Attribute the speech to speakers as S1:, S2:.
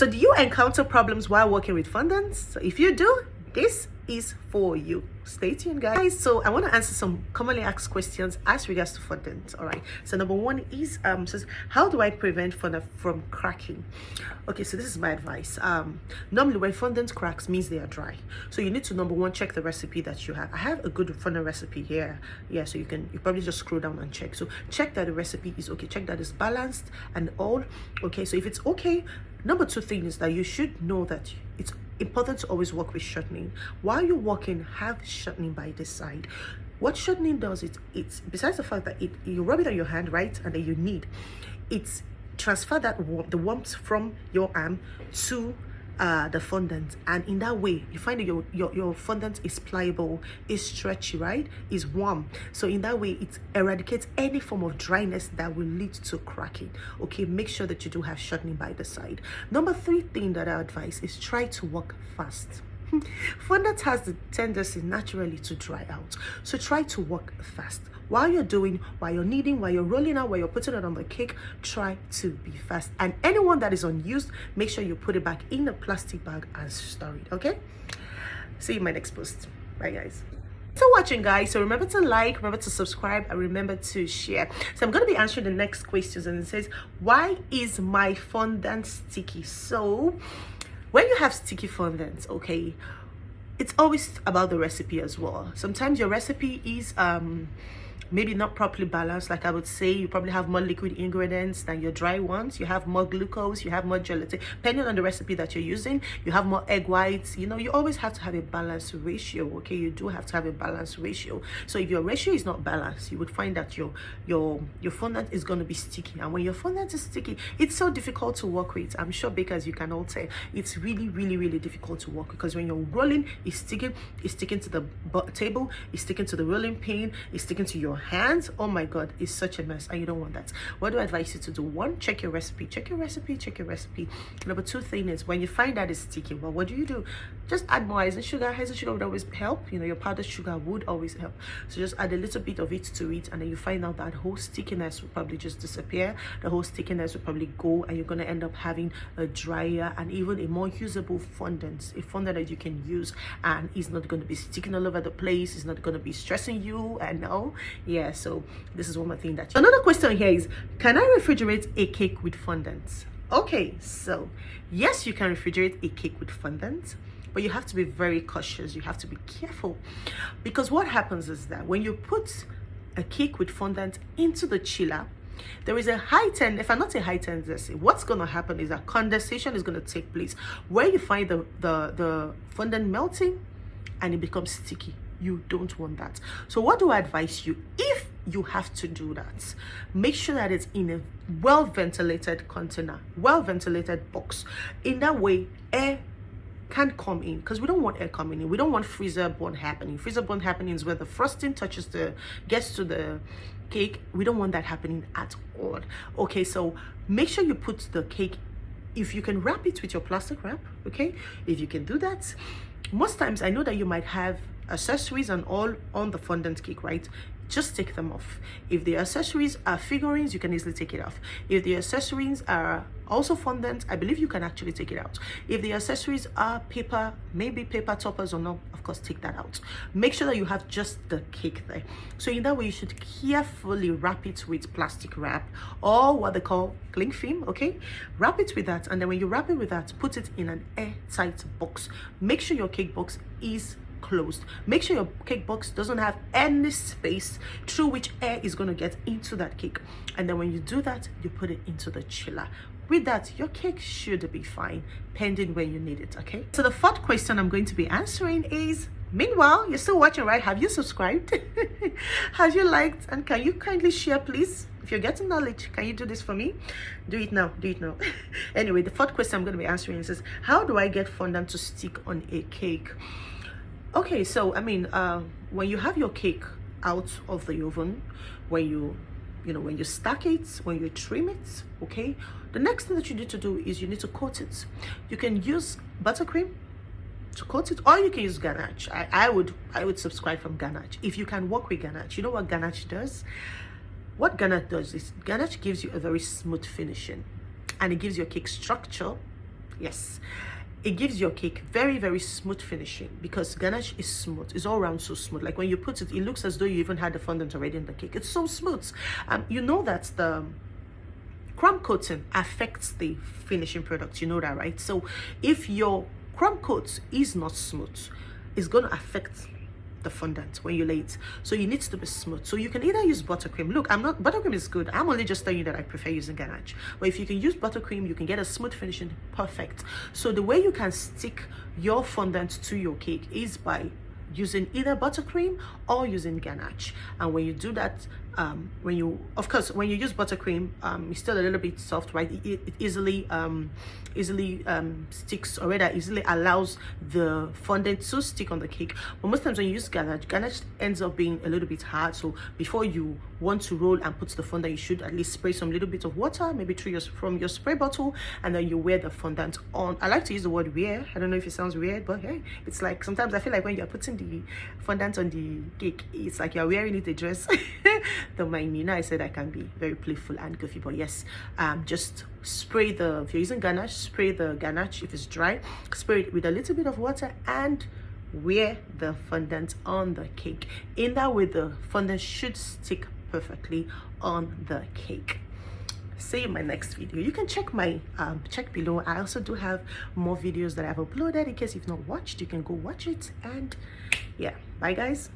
S1: So do you encounter problems while working with fondants? So if you do, this is for you. Stay tuned, guys. So I want to answer some commonly asked questions as regards to fondant. All right, so number one is says, how do I prevent fondant from cracking? Okay, so this is my advice. Normally when fondant cracks means they are dry, so you need to, number one, check the recipe that you have. I have a good fondant recipe here. Yeah, so you probably just scroll down and check. So check that the recipe is okay, check that it's balanced and all okay. So if it's okay, number two thing is that you should know that it's important to always work with shortening. While you're working, have shortening by the side. What shortening does, it's besides the fact that you rub it on your hand, right, and then you knead, it's transfer the warmth from your arm to the fondant, and in that way you find that your fondant is pliable, is stretchy, right, is warm. So in that way it eradicates any form of dryness that will lead to cracking. Okay, make sure that you do have shortening by the side. Number three thing that I advise is try to work fast. Fondant has the tendency naturally to dry out, so try to work fast. While you're kneading, while you're rolling out, while you're putting it on the cake, try to be fast. And anyone that is unused, make sure you put it back in a plastic bag and store it. Okay, see you in my next post. Bye, guys. So watching, guys. So remember to like, remember to subscribe, and remember to share. So I'm going to be answering the next questions, and it says, why is my fondant sticky? So when you have sticky fondants, okay, it's always about the recipe as well. Sometimes your recipe is maybe not properly balanced. Like I would say, you probably have more liquid ingredients than your dry ones. You have more glucose, you have more gelatin. Depending on the recipe that you're using, you have more egg whites. You know, you always have to have a balanced ratio. Okay, you do have to have a balanced ratio. So if your ratio is not balanced, you would find that your fondant is going to be sticky. And when your fondant is sticky, it's so difficult to work with. I'm sure bakers, you can all tell, it's really, really, really difficult to work, because when you're rolling, it's sticking to the table, it's sticking to the rolling pin, it's sticking to your hands. Oh my god, it's such a mess, and you don't want that. What do I advise you to do? One, check your recipe. Number two thing is, when you find that it's sticky, well, what do? Just add more icing sugar. Icing sugar would always help. You know, your powdered sugar would always help. So just add a little bit of it to it, and then you find out that whole stickiness will probably just disappear. The whole stickiness will probably go, and you're going to end up having a drier and even a more usable fondant, a fondant that you can use, and it's not going to be sticking all over the place. It's not going to be stressing you, and all. Yeah, so this is one more thing that another question here is, can I refrigerate a cake with fondant? Okay, so yes, you can refrigerate a cake with fondant, but you have to be very cautious. You have to be careful, because what happens is that when you put a cake with fondant into the chiller, there is a high tendency, if I'm not a high tendency, what's going to happen is that condensation is going to take place, where you find the fondant melting and it becomes sticky. You don't want that. So what do I advise you? If you have to do that, make sure that it's in a well ventilated container, well ventilated box. In that way, air can't come in, because we don't want air coming in. We don't want freezer burn happening. Freezer burn happening is where the frosting gets to the cake. We don't want that happening at all. Okay, so make sure you put the cake, if you can wrap it with your plastic wrap, okay, if you can do that. Most times I know that you might have accessories and all on the fondant cake, right? Just take them off. If the accessories are figurines, you can easily take it off. If the accessories are also fondant, I believe you can actually take it out. If the accessories are paper, maybe paper toppers or not, of course take that out. Make sure that you have just the cake there. So in that way, you should carefully wrap it with plastic wrap, or what they call cling film. Okay, wrap it with that, and then when you wrap it with that, put it in an airtight box. Make sure your cake box is closed. Make sure your cake box doesn't have any space through which air is going to get into that cake. And then when you do that, you put it into the chiller. With that, your cake should be fine, pending when you need it. Okay, so the fourth question I'm going to be answering is, meanwhile, you're still watching, right? Have you subscribed? Have you liked? And can you kindly share, please? If you're getting knowledge, can you do this for me? Do it now. Anyway, the fourth question I'm going to be answering is, how do I get fondant to stick on a cake? Okay, so I mean, when you have your cake out of the oven, when you stack it, when you trim it, okay, the next thing that you need to do is you need to coat it. You can use buttercream to coat it, or you can use ganache. I would subscribe from ganache if you can work with ganache. You know what ganache does? What ganache does is ganache gives you a very smooth finishing, and it gives your cake structure Yes, it gives your cake very, very smooth finishing, because ganache is smooth. It's all around so smooth. Like when you put it, it looks as though you even had the fondant already in the cake. It's so smooth. You know that the crumb coating affects the finishing product. You know that, right? So if your crumb coat is not smooth, it's going to affect the fondant when you lay it. So it needs to be smooth. So you can either use buttercream. Look, buttercream is good. I'm only just telling you that I prefer using ganache. But if you can use buttercream, you can get a smooth finishing. Perfect. So the way you can stick your fondant to your cake is by using either buttercream or using ganache. And when you do that, when you use buttercream, it's still a little bit soft, right? It easily sticks, or rather easily allows the fondant to stick on the cake. But most times when you use ganache ends up being a little bit hard. So before you want to roll and put the fondant, you should at least spray some little bit of water, maybe from your spray bottle, and then you wear the fondant on. I like to use the word wear. I don't know if it sounds weird, but hey, it's like sometimes I feel like when you're putting the fondant on the cake, it's like you're wearing it a dress. Don't mind me. You know, I said I can be very playful and goofy, but yes, just spray if you're using ganache, spray the ganache. If it's dry, spray it with a little bit of water and wear the fondant on the cake. In that way, the fondant should stick perfectly on the cake. See you in my next video. You can check my check below. I also do have more videos that I've uploaded. In case you've not watched, you can go watch it. And yeah, bye guys.